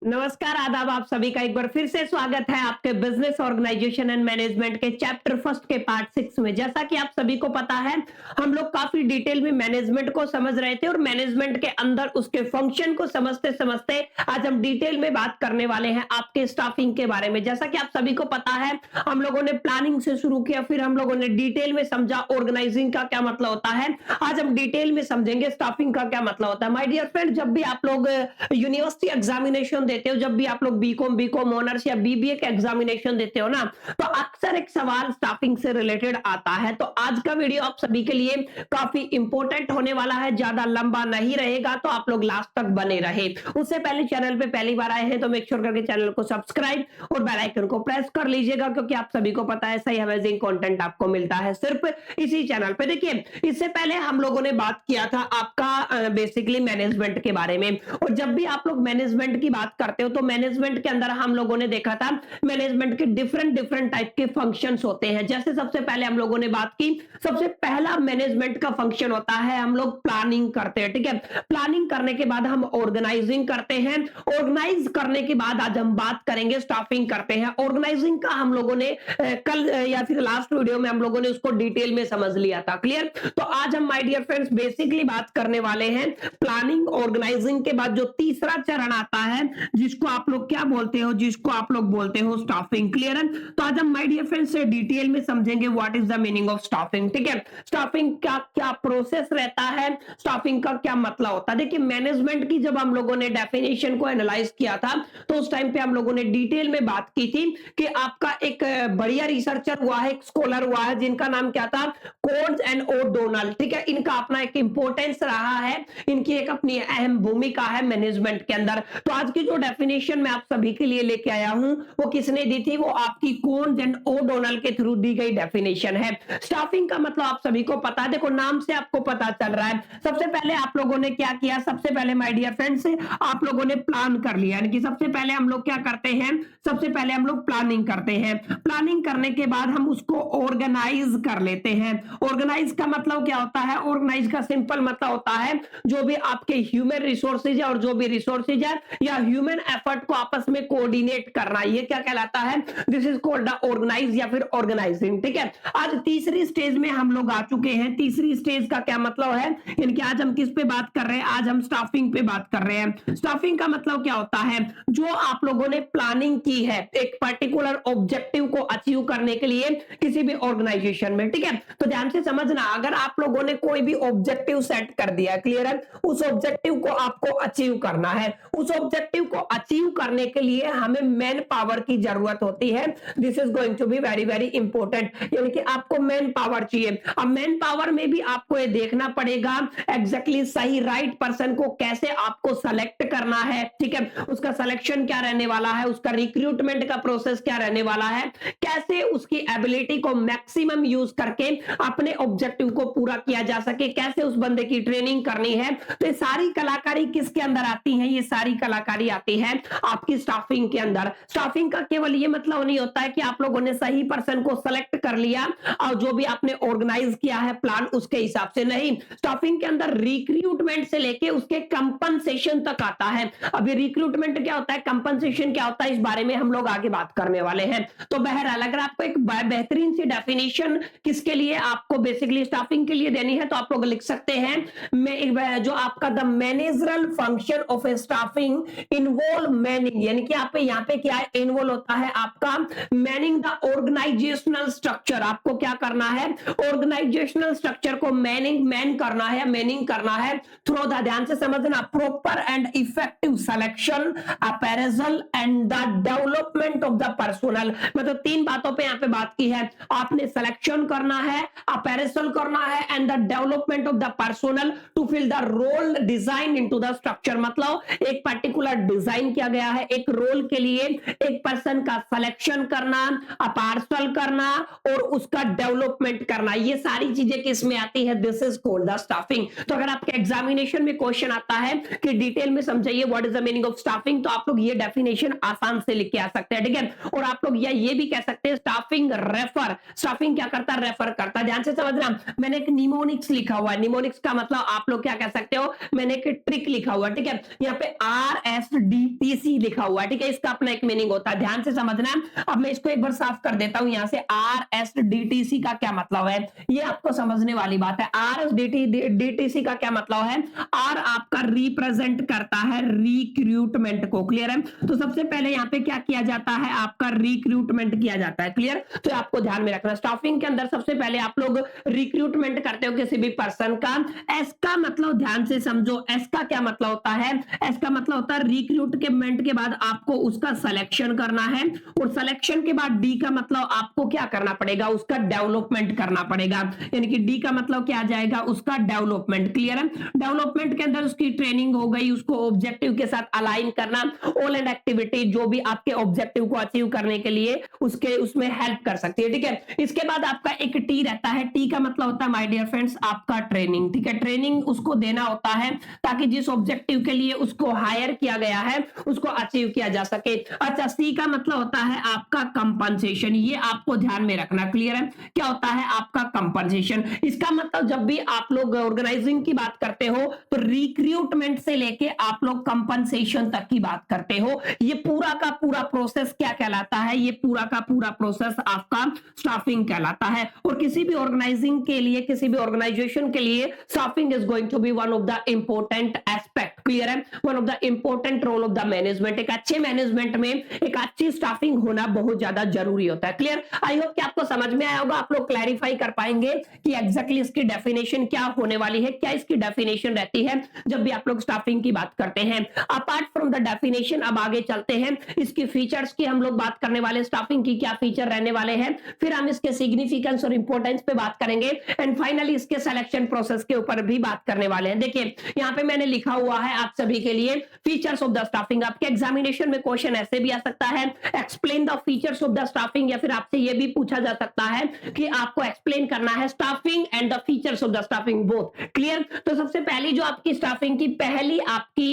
नमस्कार, आदाब। आप सभी का एक बार फिर से स्वागत है आपके बिजनेस ऑर्गेनाइजेशन एंड मैनेजमेंट के चैप्टर फर्स्ट के पार्ट 6 में। जैसा कि आप सभी को पता है, हम लोग काफी डिटेल में मैनेजमेंट को समझ रहे थे और मैनेजमेंट के अंदर उसके फंक्शन को समझते समझते आज हम डिटेल में बात करने वाले हैं आपके स्टाफिंग के बारे में। जैसा कि आप सभी को पता है, हम लोगों ने प्लानिंग से शुरू किया, फिर हम लोगों ने डिटेल में समझा ऑर्गेनाइजिंग का क्या मतलब होता है। आज हम डिटेल में समझेंगे स्टाफिंग का क्या मतलब होता है। माय डियर फ्रेंड, जब भी आप लोग यूनिवर्सिटी एग्जामिनेशन देते हो, जब भी आप लोग बीकॉम ऑनर्स या बीबीए के एग्जामिनेशन देते हो ना, तो अक्सर एक सवाल स्टाफिंग से रिलेटेड आता है। तो आज का वीडियो आप सभी के लिए काफी इंपॉर्टेंट होने वाला है, ज्यादा लंबा नहीं रहेगा, तो आप लोग लास्ट तक बने रहे। उससे पहले चैनल पे पहली बार आए हैं तो मेक श्योर करके चैनल को सब्सक्राइब और बेल आइकन को प्रेस कर लीजिएगा, क्योंकि आप सभी को पता है सही अमेजिंग कंटेंट आपको मिलता है सिर्फ इसी चैनल पे। देखिए, इससे पहले हम लोगों ने बात किया था आपका बेसिकली मैनेजमेंट के बारे में, और जब भी आप लोग मैनेजमेंट की बात करते हो तो मैनेजमेंट के अंदर हम लोगों ने देखा था मैनेजमेंट के डिफरेंट डिफरेंट टाइप के फंक्शंस होते हैं। जैसे सबसे पहले हम लोगों ने बात की, सबसे पहला मैनेजमेंट का फंक्शन होता है हम लोग प्लानिंग करते हैं। ठीक है, प्लानिंग करने के बाद हम ऑर्गेनाइजिंग करते हैं, ऑर्गेनाइज करने के बाद आज हम बात करेंगे स्टाफिंग करते हैं। ऑर्गेनाइजिंग का हम लोगों ने कल या फिर लास्ट वीडियो में हम लोगों ने उसको डिटेल में समझ लिया था। क्लियर? तो आज हम माय डियर फ्रेंड्स बेसिकली बात करने वाले हैं प्लानिंग ऑर्गेनाइजिंग के बाद जो तीसरा चरण आता है, जिसको आप लोग क्या बोलते हो, जिसको आप लोग बोलते हो स्टाफिंग। क्लियर है? तो आज हम माय डियर फ्रेंड्स से डिटेल में समझेंगे what is the meaning of staffing. ठीक है, स्टाफिंग का क्या प्रोसेस रहता है, स्टाफिंग का क्या मतलब होता है। देखिए, मैनेजमेंट की जब हम लोगों ने डेफिनेशन को एनालाइज किया था तो उस टाइम पे हम लोगों ने डिटेल में बात की थी कि आपका एक बढ़िया रिसर्चर हुआ है, एक स्कॉलर हुआ है, जिनका नाम क्या था, कोड्स एंड ओ डोनाल्ड। ठीक है, इनका अपना एक इंपॉर्टेंस रहा है, इनकी एक अपनी अहम भूमिका है मैनेजमेंट के अंदर। तो आज की जो डेफिनेशन मैं आप सभी के लिए लेके आया हूं वो किसने दी थी, वो आपकी कोन्स एंड ओ डोनाल्ड के थ्रू दी गई डेफिनेशन है। स्टाफिंग का मतलब आप सभी को पता है, देखो नाम से आपको पता चल रहा है। सबसे पहले आप लोगों ने क्या किया, सबसे पहले माय डियर फ्रेंड्स आप लोगों ने प्लान कर लिया, यानी कि सबसे पहले हम लोग क्या करते हैं, सबसे पहले हम लोग प्लानिंग करते हैं। प्लानिंग करने के बाद हम उसको ऑर्गेनाइज कर लेते हैं। ऑर्गेनाइज का मतलब क्या होता है, ऑर्गेनाइज का सिंपल मतलब होता है जो भी आपके ह्यूमन रिसोर्सेज है और जो भी रिसोर्सेज है या ह्यूमन एफर्ट को आपस में कोऑर्डिनेट करना, ये क्या कहलाता है, this is called the organize या फिर ऑर्गेनाइजिंग। ठीक है, आज तीसरी स्टेज में हम लोग आ चुके हैं। तीसरी स्टेज का क्या मतलब है, यानी कि आज हम किस पे बात कर रहे हैं, आज हम स्टाफिंग पे बात कर रहे हैं। स्टाफिंग का मतलब क्या होता है, जो आप लोगों ने प्लानिंग की है एक पर्टिकुलर ऑब्जेक्टिव को अचीव करने के लिए किसी भी ऑर्गेनाइजेशन में। ठीक है, तो ध्यान से समझना, अगर आप लोगों ने कोई भी ऑब्जेक्टिव सेट कर दिया, क्लियर है, उस ऑब्जेक्टिव को आपको अचीव करना है। उस ऑब्जेक्टिव को अचीव करने के लिए हमें मैन पावर की जरूरत होती है। This is going to be very very important, यानी कि आपको मैन पावर चाहिए। अब मैन पावर में भी आपको ये देखना पड़ेगा एग्जैक्टली सही राइट पर्सन को कैसे आपको सेलेक्ट करना है। ठीक है, उसका सिलेक्शन क्या रहने वाला है, उसका रिक्रूटमेंट का प्रोसेस क्या रहने वाला है, कैसे उसकी एबिलिटी को मैक्सिमम यूज करके अपने ऑब्जेक्टिव को पूरा किया जा सके, कैसे उस बंदे की ट्रेनिंग करनी है। तो ये सारी कलाकारी किसके अंदर आती है, ये सारी कलाकारी आती है आपकी स्टाफिंग के अंदर। स्टाफिंग का केवल ये मतलब नहीं होता है कि आप लोगों ने सही पर्सन को सेलेक्ट कर लिया और जो भी आपने ऑर्गेनाइज किया है प्लान उसके हिसाब से नहीं। स्टाफिंग के अंदर रिक्रूटमेंट से लेके उसके कंपनसेशन तक आता है। अभी रिक्रूटमेंट क्या होता है, कंपनसेशन क्या होता है, इस बारे में हम लोग आगे बात करने वाले हैं। तो बहरहाल अगर आपको एक बेहतरीन सी डेफिनेशन किसके लिए आपको बेसिकली स्टाफिंग के लिए देनी है तो आप लोग लिख सकते हैं, जो आपका the managerial function of A staffing involve Manning, यानी कि आप यहाँ पे क्या है, इन्वॉल्व होता है आपका मैनिंग द ऑर्गेनाइजेशनल स्ट्रक्चर। आपको क्या करना है, ऑर्गेनाइजेशनल स्ट्रक्चर को मैन करना है, मैनिंग करना है थ्रू द, ध्यान से समझना, proper and effective selection, appraisal and the development of the personal. मतलब तीन बातों पे यहाँ पे बात की है, आपने सिलेक्शन करना है, अपेरेजल करना है and the development of the personnel to fill the role design into the structure. मतलब एक पर्टिकुलर डिजाइन किया गया है एक रोल के लिए, एक पर्सन का सिलेक्शन करना, अपार्सल करना और उसका डेवलपमेंट करना, ये सारी चीजें किस में आती है, this is called the staffing. तो अगर आपके एग्जामिनेशन में क्वेश्चन आता है कि डिटेल में समझाइए what is the meaning of staffing, तो आप लोग ये डेफिनेशन आसान से लिख के आ सकते हैं। ठीक है, और आप लोग ये भी कह सकते हैं स्टाफिंग रेफर, स्टाफिंग क्या करता है, रेफर करता है। ध्यान से समझना, मैंने एक निमोनिक्स लिखा हुआ है, निमोनिक्स का मतलब आप लोग क्या कह सकते हो, मैंने एक ट्रिक लिखा हुआ है। ठीक है, यहाँ पे RSD RSDTC लिखा हुआ है, ठीक है, इसका अपना एक मीनिंग होता है, ध्यान से समझना। अब मैं इसको एक बार साफ कर देता हूं यहां से। RSDTC का क्या मतलब है, ये आपको समझने वाली बात है। RSDTC का क्या मतलब है, आर आपका रिप्रेजेंट करता है रिक्रूटमेंट को, क्लियर है। तो सबसे पहले यहाँ पे क्या किया जाता है, आपका रिक्रूटमेंट किया जाता है, क्लियर। तो आपको ध्यान में रखना, स्टाफिंग के अंदर सबसे पहले आप लोग रिक्रूटमेंट करते हो किसी भी पर्सन का। एस का मतलब ध्यान से समझो, एस का क्या मतलब होता है, एस का मतलब होता है रिक्रूटमेंट के बाद आपको उसका सिलेक्शन करना है, और सिलेक्शन के बाद डी का मतलब आपको क्या करना पड़ेगा, उसका डेवलपमेंट करना पड़ेगा, यानी कि डी का मतलब क्या आ जाएगा, उसका डेवलपमेंट, क्लियर है। डेवलपमेंट के अंदर उसकी ट्रेनिंग हो गई, उसको ऑब्जेक्टिव के साथ अलाइन करना, ऑल एंड एक्टिविटी जो भी आपके ऑब्जेक्टिव को अचीव करने के लिए उसके उसमें हेल्प कर सकती है, ठीक है। इसके बाद आपका एक टी रहता है, टी का मतलब होता है माय डियर फ्रेंड्स आपका ट्रेनिंग, ठीक है। ट्रेनिंग उसको देना होता है ताकि जिस ऑब्जेक्टिव के लिए उसको हायर किया गया है उसको अचीव किया जा सके। अच्छा, सी का मतलब होता है आपका कंपनसेशन, ये आपको ध्यान में रखना, क्लियर है। क्या होता है आपका कंपनसेशन, इसका मतलब जब भी आप लोग ऑर्गेनाइजिंग की बात करते हो तो रिक्रूटमेंट से लेके आप लोग कंपनसेशन तक की बात करते हो। ये पूरा का पूरा प्रोसेस क्या कहलाता है, ये पूरा का पूरा प्रोसेस आपका स्टाफिंग कहलाता है। और किसी भी ऑर्गेनाइजिंग के लिए, किसी भी ऑर्गेनाइजेशन के लिए staffing is going to be one of the important aspect, clear है, one of the important role of the management. एक अच्छे मैनेजमेंट में एक अच्छी स्टाफिंग होना बहुत ज्यादा जरूरी होता है, क्लियर। आई होप कि आपको समझ में आया होगा, आप लोग क्लैरिफाई कर पाएंगे कि एग्जैक्टली इसकी डेफिनेशन क्या होने वाली है, क्या इसकी डेफिनेशन रहती है जब भी आप लोग स्टाफिंग की बात करते हैं। अपार्ट फ्रॉम द डेफिनेशन अब आगे चलते हैं, इसकी फीचर्स की हम लोग बात करने वाले, स्टाफिंग की क्या फीचर रहने वाले हैं, फिर हम इसके सिग्निफिकेंस और इंपॉर्टेंस पे बात करेंगे, एंड फाइनली इसके सिलेक्शन प्रोसेस के ऊपर भी बात करने वाले हैं। देखिए यहाँ पे मैंने लिखा हुआ है आप सभी के लिए फीचर्स ऑफ द स्टाफिंग। आपके एग्जामिनेशन में क्वेश्चन ऐसे भी आ सकता है, explain the features of the staffing, या फिर आपसे ये भी पूछा जा सकता है कि आपको एक्सप्लेन करना है staffing and the features of the staffing both, clear. तो सबसे पहली जो आपकी स्टाफिंग की पहली आपकी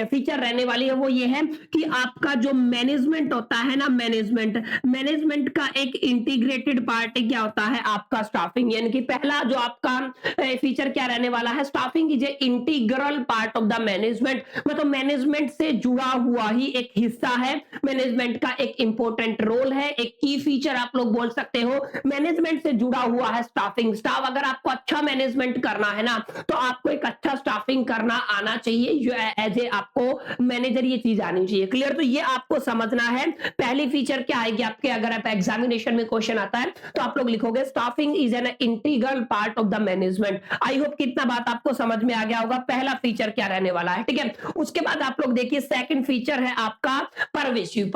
फीचर रहने वाली है वो ये है कि आपका जो मैनेजमेंट होता है ना, मैनेजमेंट का एक इंटीग्रेटेड पार्ट क्या होता है, आपका स्टाफिंग। यानी कि पहला जो आपका फीचर क्या रहने वाला है, staffing is A integral part of the management, मतलब मैनेजमेंट से जुड़ा हुआ ही एक हिस्सा है, मैनेजमेंट का एक इंपॉर्टेंट रोल है, एक की फीचर आप लोग बोल सकते हो। मैनेजमेंट से जुड़ा हुआ है स्टाफिंग। स्टाफ अगर आपको अच्छा मैनेजमेंट करना है ना, तो आपको एक अच्छा स्टाफिंग करना आना चाहिए, जो एज ए आपको मैनेजर ये चीज आनी चाहिए, क्लियर। तो ये आपको समझना है। पहली फीचर क्या आएगी आपके, अगर आप एग्जामिनेशन में क्वेश्चन आता है तो आप लोग लिखोगे staffing is an integral part of the management. I hope कितना बात आपको समझ में आ गया होगा, पहला फीचर क्या रहने वाला है, ठीक है। उसके बाद आप लोग देखिए सेकंड फीचर है आपका परवेसिव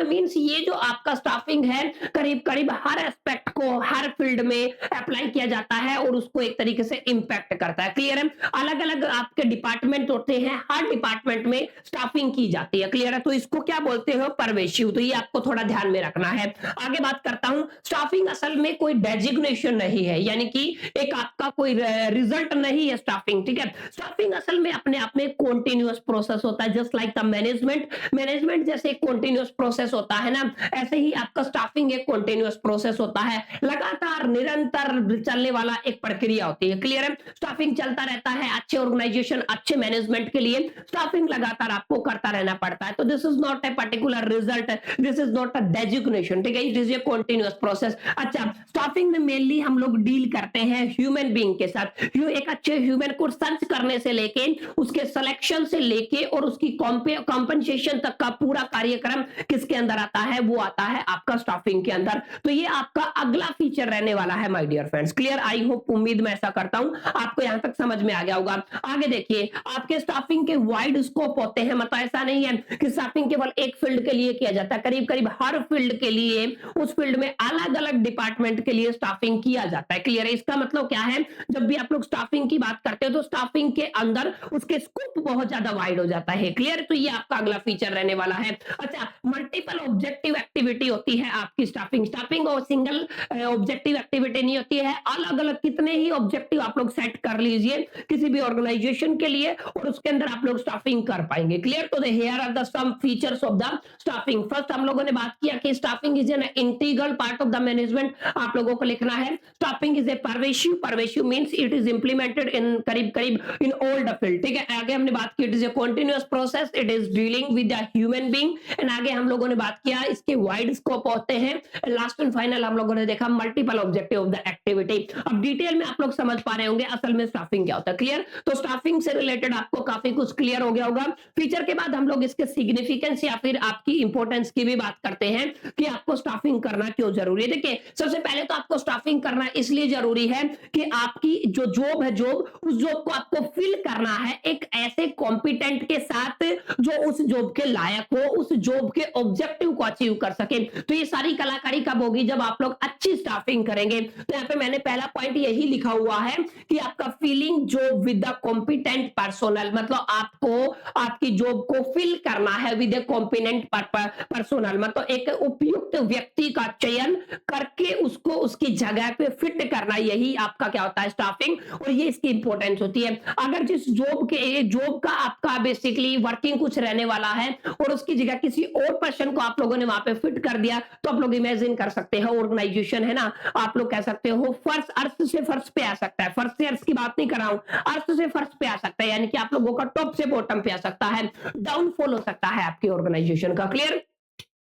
मींस ये जो आपका स्टाफिंग है करीब करीब हर एस्पेक्ट को हर फील्ड में अप्लाई किया जाता है और उसको एक तरीके से इंपैक्ट करता है, क्लियर है। अलग अलग आपके डिपार्टमेंट होते हैं, हर डिपार्टमेंट में स्टाफिंग की जाती है, क्लियर है। तो इसको क्या बोलते हो, परवेसिव। तो ये आपको थोड़ा ध्यान में रखना है। आगे बात करता हूं, स्टाफिंग असल में कोई डेजिग्नेशन नहीं है, यानी कि एक आपका कोई रिजल्ट नहीं है स्टाफिंग, ठीक है। स्टाफिंग असल में अपने आप में कॉन्टिन्यूअस प्रोसेस होता है, जस्ट लाइक द मैनेजमेंट जैसे कॉन्टिन्यूअस प्रोसेस होता है ना, ऐसे ही आपका स्टाफिंग एक कॉन्टिन्यूअस प्रोसेस होता है, लगातार निरंतर चलने वाला एक प्रक्रिया होती है, क्लियर है। स्टाफिंग चलता रहता है, अच्छे ऑर्गेनाइजेशन अच्छे मैनेजमेंट के लिए स्टाफिंग लगातार आपको करता रहना पड़ता है। तो this is not a particular result, this is not a designation, ठीक है, it is a continuous process. अच्छा, स्टाफिंग में मेनली हम लोग डील करते हैं ह्यूमन बीइंग के साथ। एक अच्छे ह्यूमन को सर्च करने से लेके उसके सिलेक्शन से लेके और उसकी कॉम्पेंसेशन तक का पूरा कार्यक्रम किसके अंदर आता है, वो आता है आपका स्टाफिंग के अंदर। तो ये आपका अगला फीचर रहने वाला है my dear friends, clear. I hope, उम्मीद मैं ऐसा करता हूं आपको यहां तक समझ में आ गया होगा। आगे देखिए, आपके स्टाफिंग के वाइड स्कोप होते हैं, मतलब ऐसा नहीं है कि स्टाफिंग केवल एक फील्ड के लिए किया जाता है, करीब करीब हर फील्ड के लिए उस फील्ड में अलग अलग डिपार्टमेंट के लिए स्टाफिंग किया जाता है, क्लियर है। इसका मतलब क्या है, जब भी आप लोग स्टाफिंग की बात करते हो तो स्टाफिंग के अंदर उसके स्कोप बहुत ज्यादा वाइड हो जाता है, क्लियर। तो ये आपका अगला फीचर रहने वाला है। अच्छा, मल्टीपल ऑब्जेक्टिव एक्टिविटी होती है आपकी स्टाफिंग और सिंगल ऑब्जेक्टिव एक्टिविटी नहीं होती है, अलग अलग कितने ही ऑब्जेक्टिव आप लोग सेट कर लीजिए किसी भी ऑर्गेनाइजेशन के लिए और उसके अंदर आप लोग स्टाफिंग कर पाएंगे, क्लियर। तो here are the some features of the staffing. First हम लोगों ने बात किया कि staffing is an integral part of the management, आप लोगों को लिखना है staffing is a pervasive means it is implemented in करीब करीब इन ऑल द फील्ड, ठीक है। आगे हमने बात की it is a continuous process, it is dealing with the human being. And आगे हम लोगों ने बात किया इसके वाइड स्कोप होते हैं। लास्ट एंड फाइनल हम लोगों ने देखा multiple objective of the activity. अब डिटेल में आप लोग समझ पा रहे होंगे असल में स्टाफिंग क्या होता है। क्लियर? तो स्टाफिंग से रिलेटेड आपको काफी कुछ क्लियर हो गया होगा। फीचर के बाद हम लोग इसके सिग्निफिकेंस या फिर आपकी इंपॉर्टेंस की भी बात करते हैं कि आपको स्टाफिंग करना क्यों जरूरी है। देखिए, सबसे पहले तो आपको स्टाफिंग करना इसलिए जरूरी है कि आपकी जो जॉब है, जॉब उस जॉब को आपको फिल करना है एक ऐसे कॉम्पिटेंट के साथ जो उस जॉब के लायक हो, उस जॉब के ऑब्जेक्टिव को अचीव कर सके। तो ये सारी कलाकारी कब होगी? जब आप लोग अच्छी स्टाफिंग करेंगे। तो यहाँ पे मैंने पहला पॉइंट यही लिखा हुआ है कि आपका feeling job with the competent personnel, मतलब आपको आपकी जॉब को फिल करना है विद ए कॉम्पिटेंट पर्सोनल, मतलब एक उपयुक्त व्यक्ति का चयन करके उसको उसकी जगह पे फिट करना, यही आपका क्या होता है? स्टाफिंग। और ये इसकी इंपॉर्टेंस होती है। अगर जिस जॉब का आपका बेसिकली वर्किंग कुछ रहने वाला है और उसकी जगह किसी और पर्सन को आप लोगों ने वहां पे फिट कर दिया, तो आप लोग इमेजिन कर सकते हैं ऑर्गेनाइजेशन है ना, आप लोग कह सकते हो फर्श अर्थ से फर्श पे आ सकता है। फर्श से अर्थ की बात नहीं कर रहा हूं, अर्थ से फर्श पे आ सकता है, यानी कि आप लोगों का टॉप से बॉटम पे आ सकता है, डाउनफॉल हो सकता है आपकी ऑर्गेनाइजेशन का। क्लियर?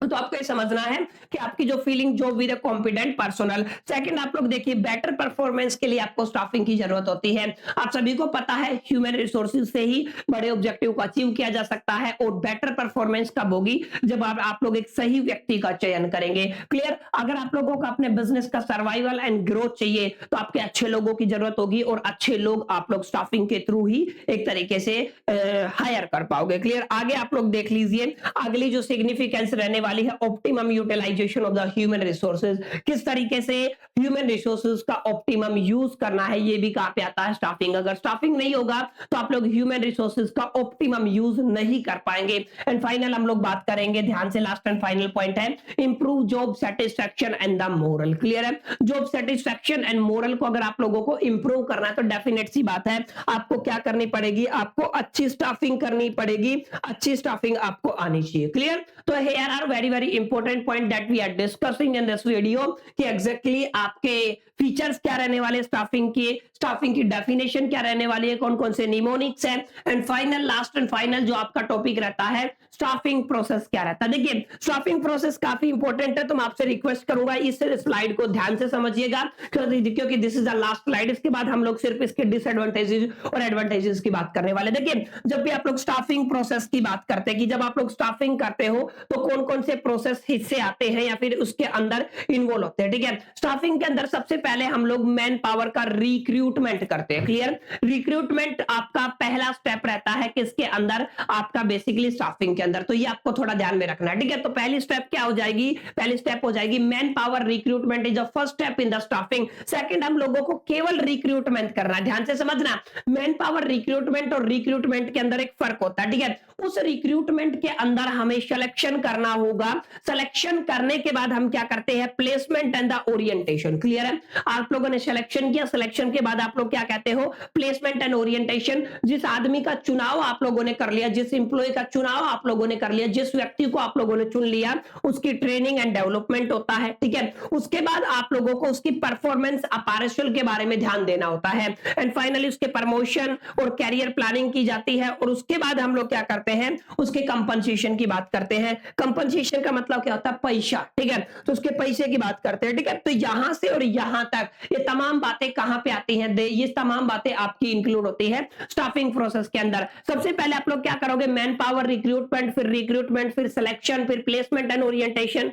तो आपको ये समझना है कि आपकी जो फीलिंग जो विद कॉम्पिटेंट पर्सनल। सेकंड, आप लोग देखिए बेटर परफॉर्मेंस के लिए आपको स्टाफिंग की जरूरत होती है। आप सभी को पता है ह्यूमन रिसोर्सेज से ही बड़े ऑब्जेक्टिव को अचीव किया जा सकता है। और बेटर परफॉर्मेंस कब होगी? जब आप लोग एक सही व्यक्ति का चयन करेंगे। क्लियर? अगर आप लोगों को अपने बिजनेस का सर्वाइवल एंड ग्रोथ चाहिए तो आपके अच्छे लोगों की जरूरत होगी, और अच्छे लोग आप लोग स्टाफिंग के थ्रू ही एक तरीके से हायर कर पाओगे। क्लियर? आगे आप लोग देख लीजिए, अगली जो सिग्निफिकेंस रहने वाली है optimum utilization of the human resources. किस तरीके से ह्यूमन रिसोर्सेज का ऑप्टिमम यूज करना है, ये भी कहां पे आता है? स्टाफिंग। अगर स्टाफिंग नहीं होगा तो आप लोग ह्यूमन रिसोर्सेज का ऑप्टिमम यूज नहीं कर पाएंगे। एंड फाइनल हम लोग बात करेंगे, ध्यान से, लास्ट एंड फाइनल पॉइंट है improve job satisfaction and the moral. Clear है? जॉब सेटिस्फैक्शन एंड मोरल को अगर आप लोगों को इंप्रूव करना है तो डेफिनेट सी बात है आपको क्या करनी पड़ेगी? आपको अच्छी स्टाफिंग करनी पड़ेगी, अच्छी स्टाफिंग आपको आनी चाहिए। क्लियर? तो here are very very important point that we are discussing in this video कि एग्जैक्टली आपके फीचर्स क्या रहने वाले स्टाफिंग की डेफिनेशन क्या रहने वाली है, कौन कौन से निमोनिक्स है, and final, last and final जो आपका टॉपिक रहता है स्टाफिंग प्रोसेस क्या रहता है। देखिए, स्टाफिंग प्रोसेस काफी इंपॉर्टेंट है, तो मैं आपसे रिक्वेस्ट करूंगा इस स्लाइड को ध्यान से समझिएगा, क्योंकि this is the last slide. इसके बाद हम लोग सिर्फ इसके डिसएडवांटेजेस और एडवांटेजेस की बात करने वाले। देखिए, जब भी आप लोग स्टाफिंग प्रोसेस की बात करते हैं कि जब आप लोग स्टाफिंग करते हो तो कौन कौन से प्रोसेस हिस्से आते हैं या फिर उसके अंदर इन्वॉल्व होते हैं। ठीक है? स्टाफिंग के अंदर सबसे पहले हम लोग मैन पावर का रिक्रूटमेंट करते हैं। क्लियर? रिक्रूटमेंट आपका पहला स्टेप रहता है किसके अंदर? आपका बेसिकली स्टाफिंग के अंदर। तो ये आपको थोड़ा ध्यान में रखना है। ठीक है? तो पहली स्टेप क्या हो जाएगी? पहली स्टेप हो जाएगी man power recruitment is the first step in the staffing. Second, हम लोगों को केवल रिक्रूटमेंट करना है। ध्यान से समझना, मैन पावर रिक्रूटमेंट और रिक्रूटमेंट के अंदर एक फर्क होता है। ठीक है? उस रिक्रूटमेंट के अंदर हमें सिलेक्शन करना होगा। सिलेक्शन करने के बाद हम क्या करते हैं? Placement and the orientation. Clear है? आप लोगों ने सिलेक्शन किया, सिलेक्शन के बाद आप लोग क्या कहते हो? Placement and orientation. जिस आदमी का चुनाव आप लोगों ने कर लिया, जिस इंप्लॉय का चुनाव आप लोगों ने कर लिया, जिस व्यक्ति को आप लोगों ने चुन लिया, उसकी ट्रेनिंग एंड डेवलपमेंट होता है। ठीक है? उसके बाद आप लोगों को उसकी परफॉर्मेंस अपारेशल के बारे में ध्यान देना होता है। एंड फाइनली उसके प्रमोशन और कैरियर प्लानिंग की जाती है। और उसके बाद हम लोग क्या करते हैं? उसके कंपनसेशन की बात करते हैं। कंपनसेशन का मतलब क्या होता है? पैसा। ठीक है? तो उसके पैसे की बात करते हैं। ठीक है? तो यहां से और यहां तक ये तमाम बातें कहां पे आती हैं? ये तमाम बातें आपकी इंक्लूड होती है स्टाफिंग प्रोसेस के अंदर। सबसे पहले आप लोग क्या करोगे? मैन पावर रिक्रूटमेंट, फिर सिलेक्शन, फिर प्लेसमेंट एंड ओरिएंटेशन।